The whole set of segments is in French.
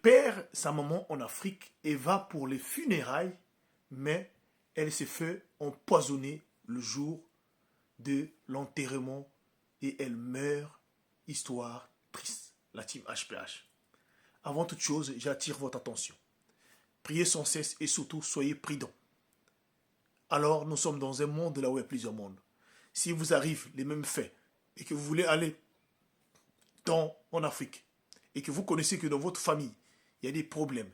perd sa maman en Afrique et va pour les funérailles, mais elle s'est fait empoisonner le jour de l'enterrement et elle meurt. Histoire triste, la team HPH. Avant toute chose, j'attire votre attention. Priez sans cesse et surtout soyez prudents. Alors, nous sommes dans un monde là où il y a plusieurs mondes. Si vous arrive les mêmes faits et que vous voulez aller en Afrique et que vous connaissez que dans votre famille, il y a des problèmes,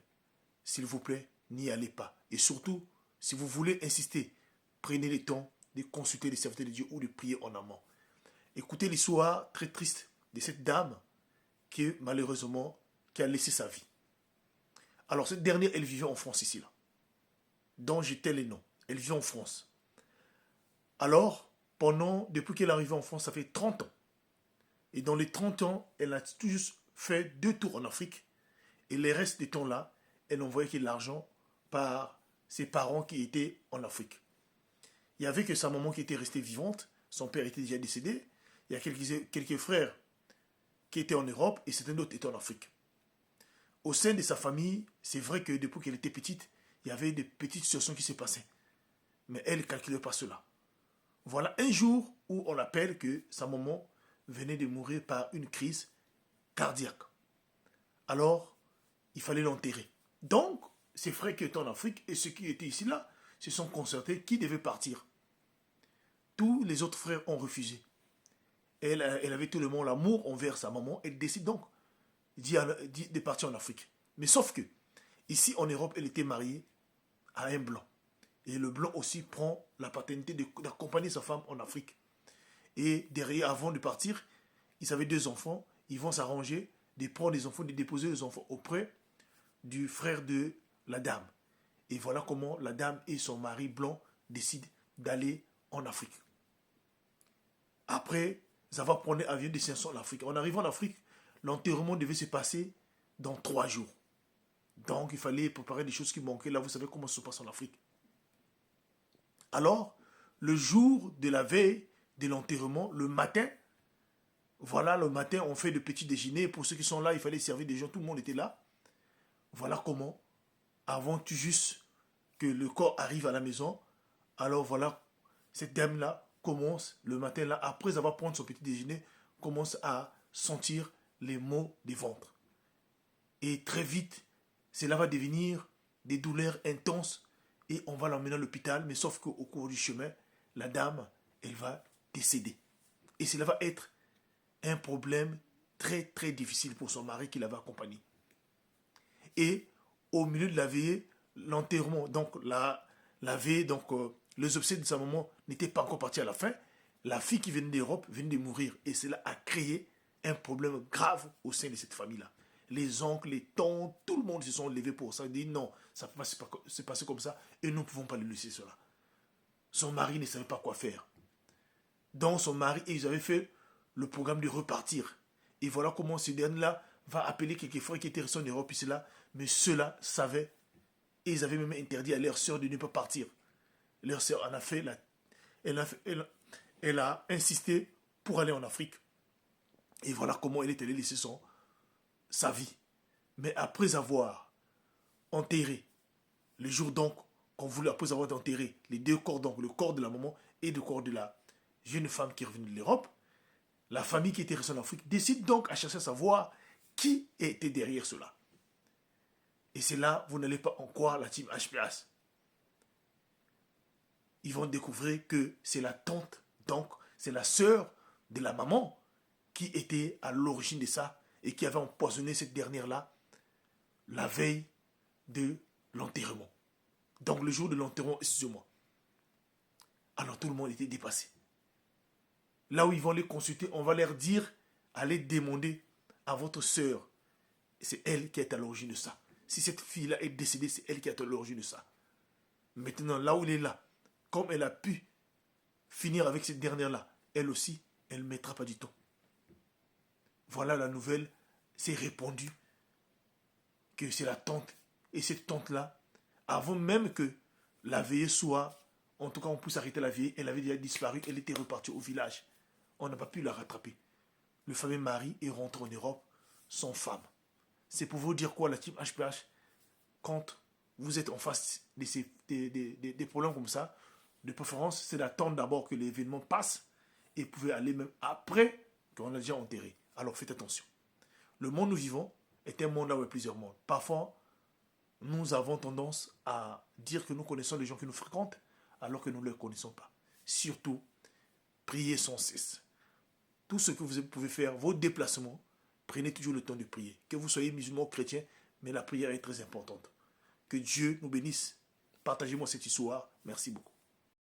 s'il vous plaît, n'y allez pas. Et surtout, si vous voulez insister, prenez le temps de consulter les serviteurs de Dieu ou de prier en amont. Écoutez l'histoire très triste de cette dame qui, malheureusement, qui a laissé sa vie. Alors, cette dernière, elle vivait en France ici, là, dont j'étais les noms. Elle vit en France. Alors, depuis qu'elle est arrivée en France, ça fait 30 ans. Et dans les 30 ans, elle a toujours fait 2 tours en Afrique. Et les restes des temps-là, elle n'envoyait que de l'argent par ses parents qui étaient en Afrique. Il n'y avait que sa maman qui était restée vivante. Son père était déjà décédé. Il y a quelques frères qui étaient en Europe et certains d'autres étaient en Afrique. Au sein de sa famille, c'est vrai que depuis qu'elle était petite, il y avait des petites situations qui se passaient. Mais elle ne calculait pas cela. Voilà un jour où on appelle que sa maman venait de mourir par une crise cardiaque. Alors, il fallait l'enterrer. Donc, ses frères qui étaient en Afrique et ceux qui étaient ici là se sont concertés qui devait partir. Tous les autres frères ont refusé. Elle avait tout le monde l'amour envers sa maman. Elle décide donc de partir en Afrique. Mais sauf que, ici en Europe, elle était mariée à un blanc. Et le blanc aussi prend la paternité d'accompagner sa femme en Afrique. Et derrière, avant de partir, ils avaient 2 enfants. Ils vont s'arranger de prendre les enfants, de déposer les enfants auprès du frère de la dame. Et voilà comment la dame et son mari blanc décident d'aller en Afrique. Après avoir pris l'avion de 500 en Afrique. En arrivant en Afrique, l'enterrement devait se passer dans 3 jours. Donc, il fallait préparer des choses qui manquaient. Là, vous savez comment ça se passe en Afrique. Alors, le jour de la veille de l'enterrement, le matin, voilà, le matin, on fait de petits déjeuners. Pour ceux qui sont là, il fallait servir des gens. Tout le monde était là. Voilà comment, avant tout juste que le corps arrive à la maison, alors voilà, cette dame-là commence le matin, là, après avoir pris son petit déjeuner, commence à sentir les maux du ventre. Et très vite, cela va devenir des douleurs intenses et on va l'emmener à l'hôpital, mais sauf qu'au cours du chemin, la dame, elle va décéder. Et cela va être un problème très très difficile pour son mari qui l'avait accompagné. Et au milieu de la veillée, l'enterrement, donc la veillée, donc les obsèques de sa maman n'étaient pas encore partis à la fin. La fille qui venait d'Europe venait de mourir et cela a créé un problème grave au sein de cette famille-là. Les oncles, les tantes, tout le monde se sont levés pour ça. Ils disent non, ça ne peut pas se passer comme ça et nous ne pouvons pas le laisser cela. Son mari ne savait pas quoi faire. Donc son mari, et ils avaient fait le programme de repartir. Et voilà comment ce dernier-là va appeler quelques frères qui étaient restés en Europe ici là, mais ceux-là savaient et ils avaient même interdit à leur sœur de ne pas partir. Leur sœur en a fait, elle a insisté pour aller en Afrique. Et voilà comment elle est allée laisser sa vie. Mais après avoir enterré, le jour donc, après avoir enterré les 2 corps, donc le corps de la maman et le corps de la jeune femme qui est revenue de l'Europe, la famille qui était restée en Afrique décide donc à chercher à savoir qui était derrière cela. Et c'est là, vous n'allez pas en croire la team HPS. Ils vont découvrir que c'est la tante, donc c'est la sœur de la maman qui était à l'origine de ça et qui avait empoisonné cette dernière-là la veille de l'enterrement. Donc le jour de l'enterrement, excusez-moi. Alors tout le monde était dépassé. Là où ils vont les consulter, on va leur dire, allez demander à votre sœur. C'est elle qui est à l'origine de ça. Si cette fille-là est décédée, c'est elle qui est à l'origine de ça. Maintenant, là où elle est là, comme elle a pu finir avec cette dernière-là, elle aussi, elle ne mettra pas du temps. Voilà la nouvelle, c'est répandu que c'est la tante. Et cette tante-là, avant même que la veillée soit, en tout cas on puisse arrêter la veillée, elle avait déjà disparu, elle était repartie au village. On n'a pas pu la rattraper. Le fameux mari est rentré en Europe sans femme. C'est pour vous dire quoi, la team HPH, quand vous êtes en face des problèmes comme ça, de préférence, c'est d'attendre d'abord que l'événement passe et vous pouvez aller même après qu'on a déjà enterré. Alors faites attention. Le monde où nous vivons est un monde là où il y a plusieurs mondes. Parfois, nous avons tendance à dire que nous connaissons les gens qui nous fréquentent alors que nous ne les connaissons pas. Surtout, priez sans cesse. Tout ce que vous pouvez faire, vos déplacements, prenez toujours le temps de prier. Que vous soyez musulman ou chrétien, mais la prière est très importante. Que Dieu nous bénisse. Partagez-moi cette histoire. Merci beaucoup.